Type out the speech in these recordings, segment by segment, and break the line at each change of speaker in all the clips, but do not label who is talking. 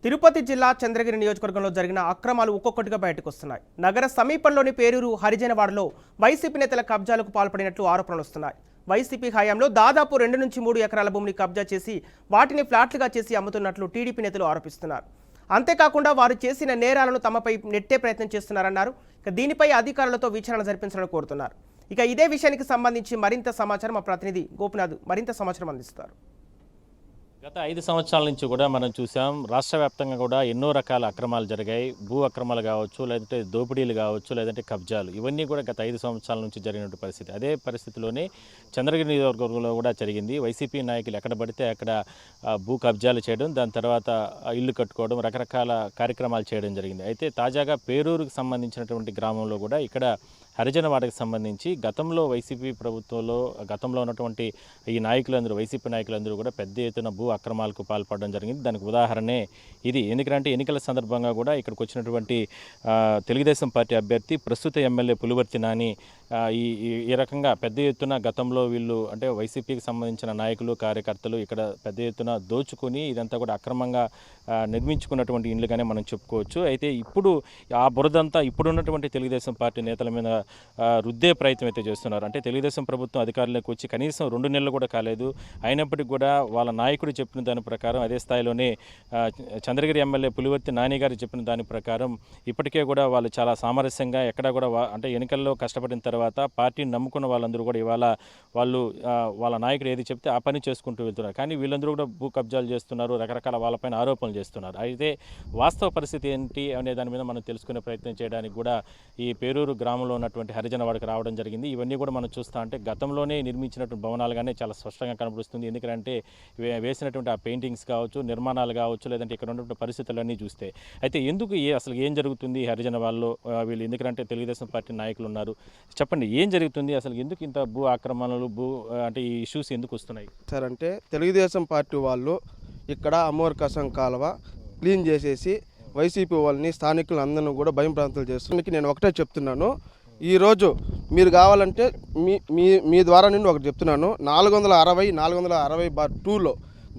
తిరుపతి జిల్లా చంద్రగిరి నియోజకవర్గంలో జరిగిన అక్రమాలు ఒక్కొక్కటిగా బయటకు వస్తున్నాయి. నగర సమీపంలోని పేరూరు హరిజనవాడలో వైసీపీ నేతల కబ్జాలకు పాల్పడినట్లు ఆరోపణలు వస్తున్నాయి. వైసీపీ హయాంలో దాదాపు 2 నుంచి 3 ఎకరాల భూమిని కబ్జా చేసి వాటిని ఫ్లాట్లుగా చేసి అమ్ముతున్నట్లు టీడీపీ నేతలు ఆరోపిస్తున్నారు. అంతేకాకుండా వారు చేసిన నేరాలను తమపై నెట్టే ప్రయత్నం చేస్తున్నారన్నారు. దీనిపై అధికారులతో విచారణ జరిపించాలని కోరుతున్నారు. ఇదే విషయానికి సంబంధించి మరింత సమాచారం మా ప్రతినిధి గోపినాథ్ మరింత సమాచారం అందిస్తారు.
గత 5 సంవత్సరాల నుంచి కూడా మనం చూసాం. రాష్ట్ర వ్యాప్తంగా కూడా ఎన్నో రకాల అక్రమాలు జరిగాయి. భూ అక్రమాలు కావచ్చు, లేదంటే దోపిడీలు కావచ్చు, లేదంటే కబ్జాలు, ఇవన్నీ కూడా గత 5 సంవత్సరాల నుంచి జరిగిన పరిస్థితి. అదే పరిస్థితిలోనే చంద్రగిరి నియోజకవర్గంలో కూడా జరిగింది. వైసీపీ నాయకులు ఎక్కడ పడితే అక్కడ భూ కబ్జాలు చేయడం, దాని తర్వాత ఇల్లు కట్టుకోవడం, రకరకాల కార్యక్రమాలు చేయడం జరిగింది. అయితే తాజాగా పేరూరుకు సంబంధించినటువంటి గ్రామంలో కూడా ఇక్కడ హరిజనవాడకు సంబంధించి గతంలో వైసీపీ ప్రభుత్వంలో గతంలో ఉన్నటువంటి ఈ నాయకులందరూ, వైసీపీ నాయకులందరూ కూడా పెద్ద ఎత్తున భూ అక్రమాలకు పాల్పడడం జరిగింది. దానికి ఉదాహరణే ఇది. ఎందుకంటే ఎన్నికల సందర్భంగా కూడా ఇక్కడికి వచ్చినటువంటి తెలుగుదేశం పార్టీ అభ్యర్థి ప్రస్తుత ఎమ్మెల్యే పులివర్తి నాని ఈ రకంగా పెద్ద ఎత్తున గతంలో వీళ్ళు అంటే వైసీపీకి సంబంధించిన నాయకులు, కార్యకర్తలు ఇక్కడ పెద్ద ఎత్తున దోచుకొని ఇదంతా కూడా అక్రమంగా నిర్మించుకున్నటువంటి ఇండ్లుగానే మనం చెప్పుకోవచ్చు. అయితే ఇప్పుడు ఆ బురదంతా ఇప్పుడున్నటువంటి తెలుగుదేశం పార్టీ నేతల మీద రుద్దే ప్రయత్నం అయితే చేస్తున్నారు. అంటే తెలుగుదేశం ప్రభుత్వం అధికారంలోకి వచ్చి కనీసం 2 నెలలు కూడా కాలేదు. అయినప్పటికీ కూడా వాళ్ళ నాయకుడు చెప్పిన దాని ప్రకారం, అదే స్థాయిలోనే చంద్రగిరి ఎమ్మెల్యే పులివర్తి నాని గారు చెప్పిన దాని ప్రకారం ఇప్పటికే కూడా వాళ్ళు చాలా సామరస్యంగా ఎక్కడ కూడా అంటే ఎన్నికల్లో కష్టపడిన తర్వాత పార్టీని నమ్ముకున్న వాళ్ళందరూ కూడా ఇవాళ వాళ్ళు వాళ్ళ నాయకుడు ఏది చెప్తే ఆ పని చేసుకుంటూ వెళ్తున్నారు. కానీ వీళ్ళందరూ కూడా భూ కబ్జాలు చేస్తున్నారు, రకరకాల వాళ్ళపైన ఆరోపణలు చేస్తున్నారు. అయితే వాస్తవ పరిస్థితి ఏంటి అనే దాని మీద మనం తెలుసుకునే ప్రయత్నం చేయడానికి కూడా ఈ పేరూరు గ్రామంలో ఉన్నటువంటి హరిజనవాడకు రావడం జరిగింది. ఇవన్నీ కూడా మనం చూస్తా అంటే గతంలోనే నిర్మించినటువంటి భవనాలుగానే చాలా స్పష్టంగా కనబడుస్తుంది. ఎందుకంటే వేసినటువంటి ఆ పెయింటింగ్స్ కావచ్చు, నిర్మాణాలు కావచ్చు, లేదంటే ఇక్కడ ఉన్నటువంటి పరిస్థితులన్నీ చూస్తే. అయితే ఎందుకు అసలు ఏం జరుగుతుంది హరిజనవాడలో? వీళ్ళు ఎందుకంటే తెలుగుదేశం పార్టీ నాయకులు ఉన్నారు. చెప్పండి, ఏం జరుగుతుంది అసలు? ఎందుకు ఇంత భూ ఆక్రమణలు, అంటే ఈ ఇష్యూస్ ఎందుకు వస్తున్నాయి
సార్? అంటే తెలుగుదేశం పార్టీ వాళ్ళు ఇక్కడ అమ్మోర్ కసం కాలువ క్లీన్ చేసేసి వైసీపీ వాళ్ళని, స్థానికులను అందరినీ కూడా భయం ప్రాంతాలు చేస్తున్నందుకు నేను ఒకటే చెప్తున్నాను. ఈరోజు మీరు కావాలంటే మీ ద్వారా నేను ఒకటి చెప్తున్నాను. 460/460/2లో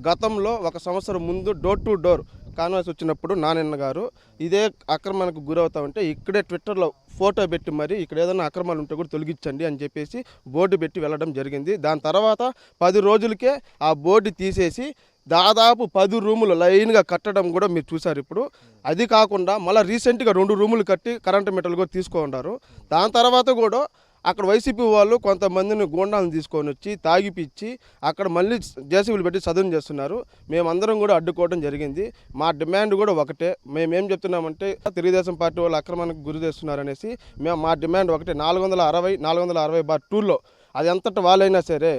గతంలో 1 సంవత్సరం ముందు డోర్ టు డోర్ కాన్వాస్ వచ్చినప్పుడు నారాయణ గారు ఇదే అక్రమానికి గురవుతా ఉంటే ఇక్కడే ట్విట్టర్లో ఫోటో పెట్టి మరి ఇక్కడ ఏదైనా అక్రమాలు ఉంటే కూడా తొలగించండి అని చెప్పేసి బోర్డు పెట్టి వెళ్ళడం జరిగింది. దాని తర్వాత 10 రోజులకే ఆ బోర్డు తీసేసి దాదాపు 10 రూములు లైన్గా కట్టడం కూడా మీరు చూసారు. ఇప్పుడు అది కాకుండా మళ్ళీ రీసెంట్గా 2 రూములు కట్టి కరెంటు మీటర్లు కూడా తీసుకుంటారు. దాని తర్వాత కూడా అక్కడ వైసీపీ వాళ్ళు కొంతమందిని గూండాలను తీసుకొని వచ్చి తాగిపిచ్చి అక్కడ మళ్ళీ జేసీబీలు పెట్టి చదును చేస్తున్నారు. మేమందరం కూడా అడ్డుకోవడం జరిగింది. మా డిమాండ్ కూడా ఒకటే. మేమేం చెప్తున్నామంటే తెలుగుదేశం పార్టీ వాళ్ళు అక్రమానికి గురి చేస్తున్నారు అనేసి మా డిమాండ్ ఒకటే. 460/460/2లో అది ఎంతటి వాళ్ళైనా సరే,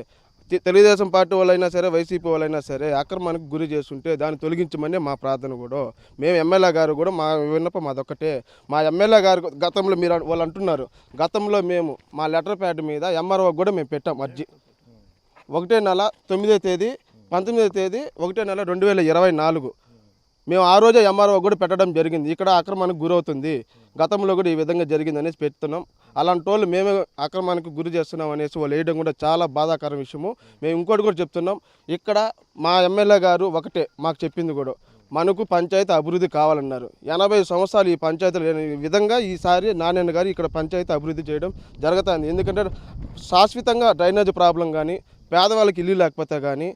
తెలుగుదేశం పార్టీ వాళ్ళైనా సరే, వైసీపీ వాళ్ళైనా సరే అక్రమానికి గురి చేస్తుంటే దాన్ని తొలగించమని మా ప్రార్థన కూడా. మేము ఎమ్మెల్యే గారు కూడా మా విన్నపం అదొక్కటే. మా ఎమ్మెల్యే గారు గతంలో మీరు వాళ్ళు అంటున్నారు, గతంలో మేము మా లెటర్ ప్యాడ్ మీద ఎంఆర్ఓ కూడా మేము పెట్టాం అర్జీ. 1 నెల 9వ తేదీ 19వ తేదీ 1 నెల 2024 మేము ఆ రోజే ఎంఆర్ఓ కూడా పెట్టడం జరిగింది. ఇక్కడ అక్రమానికి గురవుతుంది, గతంలో కూడా ఈ విధంగా జరిగింది అనేసి పెడుతున్నాం. అలాంటి వాళ్ళు మేమే అక్రమానికి గురి చేస్తున్నాం అనేసి వాళ్ళు వేయడం కూడా చాలా బాధాకర విషయము. మేము ఇంకోటి కూడా చెప్తున్నాం. ఇక్కడ మా ఎమ్మెల్యే గారు ఒకటే మాకు చెప్పింది కూడా, మనకు పంచాయతీ అభివృద్ధి కావాలన్నారు. 80 సంవత్సరాలు ఈ పంచాయతీలు లేని విధంగా ఈసారి నారాయణ గారు ఇక్కడ పంచాయతీ అభివృద్ధి చేయడం జరుగుతుంది. ఎందుకంటే శాశ్వతంగా డ్రైనేజ్ ప్రాబ్లం కానీ, పేదవాళ్ళకి ఇల్లు లేకపోతే కానీ,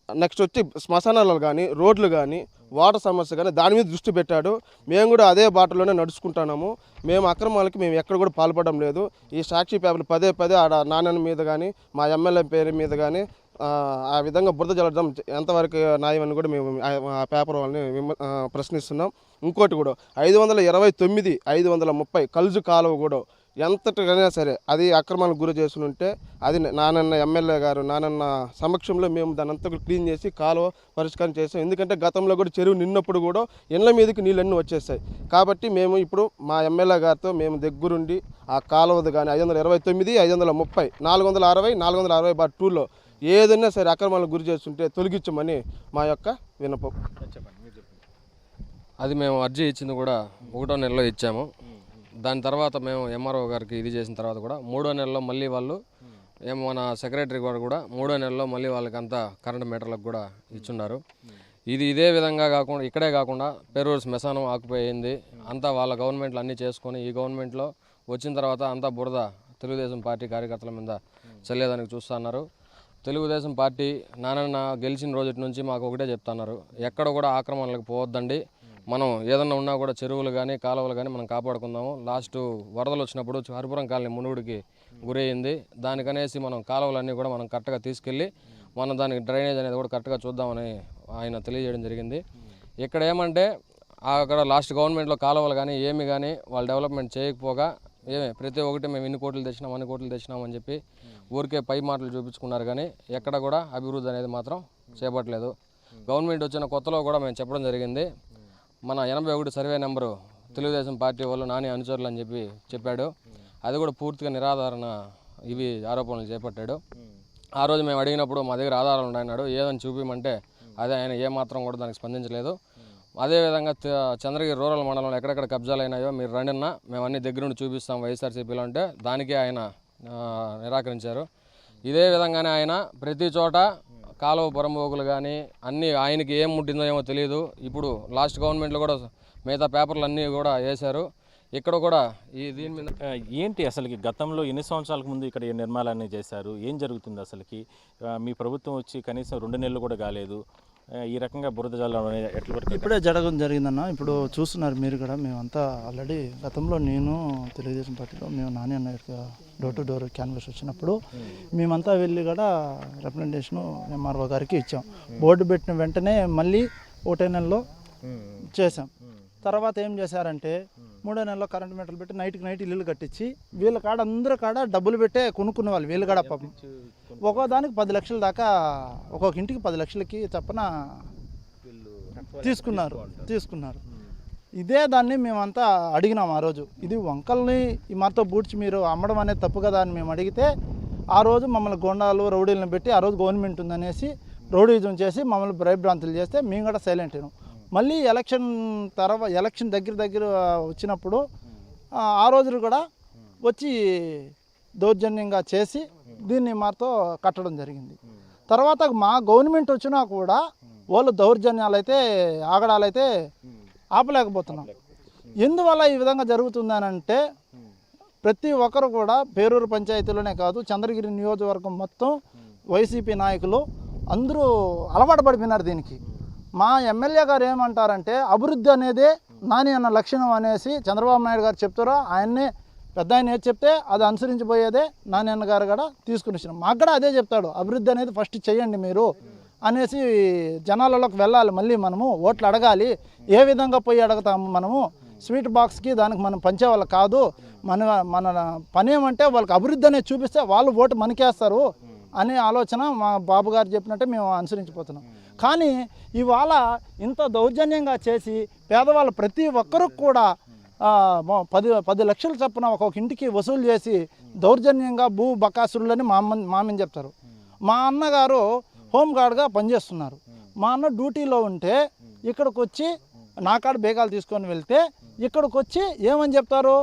నెక్స్ట్ వచ్చి శ్మశానాలు కానీ, రోడ్లు కానీ, వాటర్ సమస్య కానీ దాని మీద దృష్టి పెట్టాడు. మేము కూడా అదే బాటలోనే నడుచుకుంటున్నాము. మేము అక్రమాలకి మేము ఎక్కడ కూడా పాల్పడడం లేదు. ఈ సాక్షి పేపర్లు పదే ఆడ నాన్న మీద కానీ, మా ఎమ్మెల్యే పేరు మీద కానీ ఆ విధంగా బురద జల్లడం ఎంతవరకు న్యాయం అని కూడా మేము ఆ పేపర్ వాళ్ళని ప్రశ్నిస్తున్నాం. ఇంకోటి కూడా 529, 530 కలుజు కాలువ కూడా ఎంతటికైనా సరే అది అక్రమాలకు గురి చేస్తుంటే అది నానన్న ఎమ్మెల్యే గారు నానన్న సమక్షంలో మేము దాని అంతా క్లీన్ చేసి కాలువ పరిష్కారం చేసాం. ఎందుకంటే గతంలో కూడా చెరువు నిన్నప్పుడు కూడా ఇండ్ల మీదకి నీళ్ళన్నీ వచ్చేస్తాయి. కాబట్టి మేము ఇప్పుడు మా ఎమ్మెల్యే గారితో మేము దగ్గరుండి ఆ కాలువది కానీ 529, 530, 460/460/2లో ఏదైనా సరే అక్రమాలకు గురి చేస్తుంటే తొలగించమని మా యొక్క విన్నపం.
అది మేము అర్జీ ఇచ్చింది కూడా 1వ నెలలో ఇచ్చాము. దాని తర్వాత మేము ఎంఆర్ఓ గారికి ఇది చేసిన తర్వాత కూడా 3వ నెలలో మళ్ళీ వాళ్ళు మన సెక్రటరీ గారు కూడా 3వ నెలలో మళ్ళీ వాళ్ళకి అంతా కరెంట్ మీటర్లకు కూడా ఇచ్చున్నారు. ఇదే విధంగా కాకుండా ఇక్కడే కాకుండా పేరూరు శ్మశానం ఆక్యుపై అయింది. అంతా వాళ్ళ గవర్నమెంట్లు అన్నీ చేసుకొని ఈ గవర్నమెంట్లో వచ్చిన తర్వాత అంతా బురద తెలుగుదేశం పార్టీ కార్యకర్తల మీద చల్లేదానికి చూస్తున్నారు. తెలుగుదేశం పార్టీ నాన్న గెలిచిన రోజు నుంచి మాకు ఒకటే చెప్తున్నారు, ఎక్కడ కూడా ఆక్రమణలకు పోవద్దండి, మనం ఏదన్నా ఉన్నా కూడా చెరువులు కానీ కాలువలు కానీ మనం కాపాడుకుందాము. లాస్ట్ వరదలు వచ్చినప్పుడు హరిపురం కాలనీ మునుగుడికి గురయ్యింది. దానికనేసి మనం కాలువలన్నీ కూడా మనం కరెక్ట్గా తీసుకెళ్ళి మనం దానికి డ్రైనేజ్ అనేది కూడా కరెక్ట్గా చూద్దామని ఆయన తెలియజేయడం జరిగింది. ఇక్కడ ఏమంటే అక్కడ లాస్ట్ గవర్నమెంట్లో కాలువలు కానీ ఏమి కానీ వాళ్ళు డెవలప్మెంట్ చేయకపోగా ప్రతి ఒక్కటి మేము ఇన్ని కోట్లు తెచ్చినాం అన్ని కోట్లు తెచ్చినామని చెప్పి ఊరికే పై మాటలు చూపించుకున్నారు, కానీ ఎక్కడ కూడా అభివృద్ధి అనేది మాత్రం చేపట్టలేదు. గవర్నమెంట్ వచ్చిన కొత్తలో కూడా మేము చెప్పడం జరిగింది, మన 81 సర్వే నెంబరు తెలుగుదేశం పార్టీ వాళ్ళు నాని అనుచరులు అని చెప్పి చెప్పాడు. అది కూడా పూర్తిగా నిరాధారణ ఆరోపణలు చేపట్టాడు. ఆ రోజు మేము అడిగినప్పుడు మా దగ్గర ఆధారాలు ఉన్నాయన్నాడు. ఏదని చూపించమంటే అదే ఆయన ఏమాత్రం కూడా దానికి స్పందించలేదు. అదేవిధంగా చంద్రగిరి రూరల్ మండలంలో ఎక్కడెక్కడ కబ్జాలు అయినాయో మీరు రండిన్నా మేము అన్ని దగ్గర నుండి చూపిస్తాం వైఎస్ఆర్సీపీలో అంటే దానికే ఆయన నిరాకరించారు. ఇదే విధంగానే ఆయన ప్రతి చోట కాలువ పొరంబోకులు కానీ అన్నీ ఆయనకి ఏం ముట్టిందో ఏమో తెలియదు. ఇప్పుడు లాస్ట్ గవర్నమెంట్లో కూడా మిగతా పేపర్లు అన్నీ కూడా వేశారు. ఇక్కడ కూడా దీని మీద
ఏంటి అసలుకి గతంలో ఎన్ని సంవత్సరాలకు ముందు ఇక్కడ ఈ నిర్మాణాన్ని చేశారు, ఏం జరుగుతుంది అసలుకి? మీ ప్రభుత్వం వచ్చి కనీసం 2 నెలలు కూడా కాలేదు, ఈ రకంగా బురద జల్లం అనేది ఎట్ల వరకు?
ఇప్పుడే జరగడం జరిగిందన్న. ఇప్పుడు చూస్తున్నారు మీరు కూడా, మేమంతా ఆల్రెడీ గతంలో నేను తెలుగుదేశం పార్టీలో మేము నాని అన్న డోర్ టు డోర్ క్యాన్వాస్ వచ్చినప్పుడు మేమంతా వెళ్ళి కూడా రిప్రజెంటేషను ఎంఆర్ఓ గారికి ఇచ్చాం. బోర్డు పెట్టిన వెంటనే మళ్ళీ 1 నెలలో చేసాం. తర్వాత ఏం చేశారంటే 3వ నెలలో కరెంట్ మీటర్లు పెట్టి నైట్ ఇల్లు కట్టించి వీళ్ళ కాడ అందరూ కాడ డబ్బులు పెట్టే కొనుక్కునే వాళ్ళు. వీళ్ళు కాడ పాపం ఒక్కో దానికి 10 లక్షల దాకా, ఒక్కొక్క ఇంటికి 10 లక్షలకి తప్పన తీసుకున్నారు. ఇదే దాన్ని మేమంతా అడిగినాం ఆ రోజు. ఇది వంకల్ని ఈ మాతో బూడ్చి మీరు అమ్మడం అనేది తప్పు కదా అని మేము అడిగితే ఆ రోజు మమ్మల్ని గొండాలు రౌడీలను పెట్టి ఆ రోజు గవర్నమెంట్ ఉందనేసి రౌడీజం చేసి మమ్మల్ని భయభ్రాంతులు చేస్తే మేము కూడా సైలెంట్ అయినాం. మళ్ళీ ఎలక్షన్ దగ్గర వచ్చినప్పుడు ఆ రోజులు కూడా వచ్చి దౌర్జన్యంగా చేసి దీన్ని మాతో కట్టడం జరిగింది. తర్వాత మా గవర్నమెంట్ వచ్చినా కూడా వాళ్ళు దౌర్జన్యాలు అయితే ఆగడాలైతే ఆపలేకపోతున్నాం. ఎందువల్ల ఈ విధంగా జరుగుతుందనంటే ప్రతి ఒక్కరు కూడా పేరూరు పంచాయతీలోనే కాదు చంద్రగిరి నియోజకవర్గం మొత్తం వైసీపీ నాయకులు అందరూ అలవాటు పడిపోయినారు దీనికి. మా ఎమ్మెల్యే గారు ఏమంటారంటే అభివృద్ధి అనేది నాని అన్న లక్షణం అనేసి చంద్రబాబు నాయుడు గారు చెప్తారో ఆయన్నే పెద్ద ఆయన ఏది చెప్తే అది అనుసరించిపోయేదే నాని అన్న గారు కూడా తీసుకుని వచ్చినాం. మాకు కూడా అదే చెప్తాడు, అభివృద్ధి అనేది ఫస్ట్ చేయండి మీరు అనేసి జనాలలోకి వెళ్ళాలి. మళ్ళీ మనము ఓట్లు అడగాలి. ఏ విధంగా పోయి అడుగుతాము? మనము స్వీట్ బాక్స్కి దానికి మనం పంచేవాళ్ళు కాదు. మన పని ఏమంటే వాళ్ళకి అభివృద్ధి అనేది చూపిస్తే వాళ్ళు ఓటు మనకేస్తారు అనే ఆలోచన మా బాబు గారు చెప్పినట్టే మేము అనుసరించిపోతున్నాం. కానీ ఇవాళ ఇంత దౌర్జన్యంగా చేసి పేదవాళ్ళు ప్రతి ఒక్కరు కూడా 10 లక్షలు చొప్పున ఒక్కొక్క ఇంటికి వసూలు చేసి దౌర్జన్యంగా భూ బకాసురులని మామని చెప్తారు. మా అన్నగారు హోంగార్డ్గా పనిచేస్తున్నారు. మా అన్న డ్యూటీలో ఉంటే ఇక్కడికి వచ్చి నా కాడ బేగాలు తీసుకొని వెళ్తే ఇక్కడికి వచ్చి ఏమని చెప్తారు,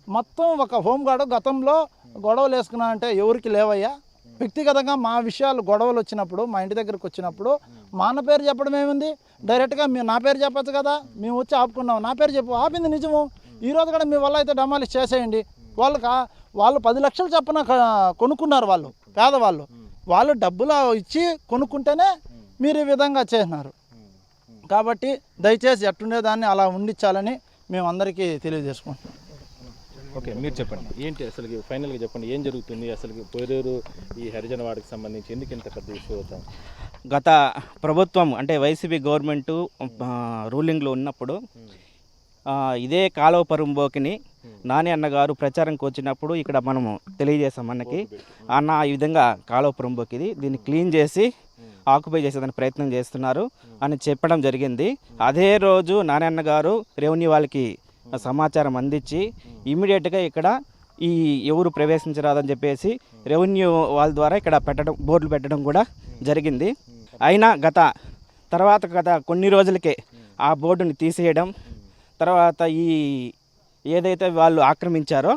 మొత్తం ఒక హోంగార్డు గతంలో గొడవలు వేసుకున్నా అంటే ఎవరికి లేవయ్యా, వ్యక్తిగతంగా మా విషయాలు గొడవలు వచ్చినప్పుడు మా ఇంటి దగ్గరకు వచ్చినప్పుడు మా అన్న పేరు చెప్పడం ఏముంది, డైరెక్ట్గా మీరు నా పేరు చెప్పచ్చు కదా, మేము వచ్చి ఆపుకున్నాం, నా పేరు చెప్పు, ఆపింది నిజము. ఈరోజు కూడా మీ వల్ల అయితే డమాలిష్ చేసేయండి. వాళ్ళు 10 లక్షలు చొప్పున కొనుక్కున్నారు. వాళ్ళు పేదవాళ్ళు, వాళ్ళు డబ్బులు ఇచ్చి కొనుక్కుంటేనే మీరు ఈ విధంగా చేసినారు. కాబట్టి దయచేసి ఎట్టుండేదాన్ని అలా ఉండించాలని మేము అందరికీ తెలియజేసుకుంటున్నాం.
ఓకే, మీరు చెప్పండి ఏంటి అసలు ఫైనల్గా చెప్పండి, ఏం జరుగుతుంది అసలు పేరూరు ఈ హరిజన వాడికి సంబంధించి ఎందుకు ఇంత పెద్ద ఇష్యూ అవుతాం?
గత ప్రభుత్వం అంటే వైసీపీ గవర్నమెంటు రూలింగ్లో ఉన్నప్పుడు ఇదే కాలువ పరుంబోకిని నాని అన్నగారు ప్రచారంకి వచ్చినప్పుడు ఇక్కడ మనము తెలియజేసాం అన్నకి, అన్న ఈ విధంగా కాలువ పరుంబోకిది దీన్ని క్లీన్ చేసి ఆక్యుపై చేసేదానికి ప్రయత్నం చేస్తున్నారు అని చెప్పడం జరిగింది. అదే రోజు నాని అన్నగారు రెవెన్యూ వాళ్ళకి సమాచారం అందించి ఇమీడియట్గా ఇక్కడ ఈ ఎవరు ప్రవేశించరాదని చెప్పేసి రెవెన్యూ వాళ్ళ ద్వారా ఇక్కడ బోర్డులు పెట్టడం కూడా జరిగింది. అయినా గత కొన్ని రోజులకే ఆ బోర్డుని తీసేయడం, తర్వాత ఈ ఏదైతే వాళ్ళు ఆక్రమించారో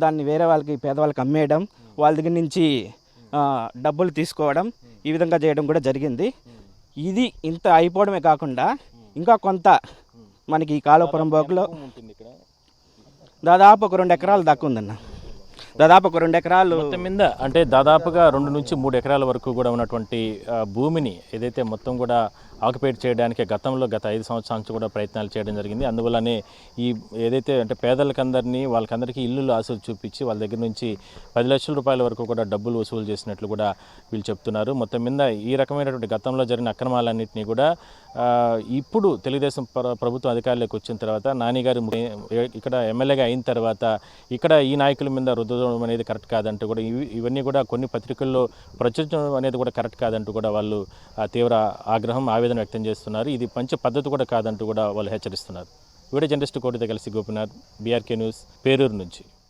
దాన్ని వేరే వాళ్ళకి పేదవాళ్ళకి అమ్మేయడం, వాళ్ళ దగ్గర నుంచి డబ్బులు తీసుకోవడం, ఈ విధంగా చేయడం కూడా జరిగింది. ఇది ఇంత అయిపోవడమే కాకుండా ఇంకా కొంత మనకి ఈ కాలువ పురంబోకులో దాదాపు ఒక 2 ఎకరాలు దాకా ఉందన్న. దాదాపు ఒక 2 ఎకరాలు
మొత్తం మీద అంటే దాదాపుగా 2 నుంచి 3 ఎకరాల వరకు కూడా ఉన్నటువంటి భూమిని ఏదైతే మొత్తం కూడా ఆక్యుపేట్ చేయడానికి గత 5 సంవత్సరాల నుంచి కూడా ప్రయత్నాలు చేయడం జరిగింది. అందువల్లనే ఈ ఏదైతే అంటే పేదలకందరినీ వాళ్ళకందరికీ ఇల్లులు ఆశలు చూపించి వాళ్ళ దగ్గర నుంచి 10 లక్షల రూపాయల వరకు కూడా డబ్బులు వసూలు చేసినట్లు కూడా వీళ్ళు చెప్తున్నారు. మొత్తం మీద ఈ రకమైనటువంటి గతంలో జరిగిన అక్రమాలన్నింటినీ కూడా ఇప్పుడు తెలుగుదేశం ప్రభుత్వం అధికారంలోకి వచ్చిన తర్వాత నానిగారు ఇక్కడ ఎమ్మెల్యేగా అయిన తర్వాత ఇక్కడ ఈ నాయకుల మీద రుద్దడం అనేది కరెక్ట్ కాదంటూ కూడా ఇవన్నీ కూడా కొన్ని పత్రికల్లో ప్రచురించడం అనేది కూడా కరెక్ట్ కాదంటూ కూడా వాళ్ళు తీవ్ర ఆగ్రహం ఆవేదన వ్యక్తం చేస్తున్నారు. ఇది మంచి పద్ధతి కూడా కాదంటూ కూడా వాళ్ళు హెచ్చరిస్తున్నారు. వీడియో జర్నలిస్ట్ కోటితో కలిసి గోపినాథ్, బీఆర్కే న్యూస్, పేరూరు నుంచి.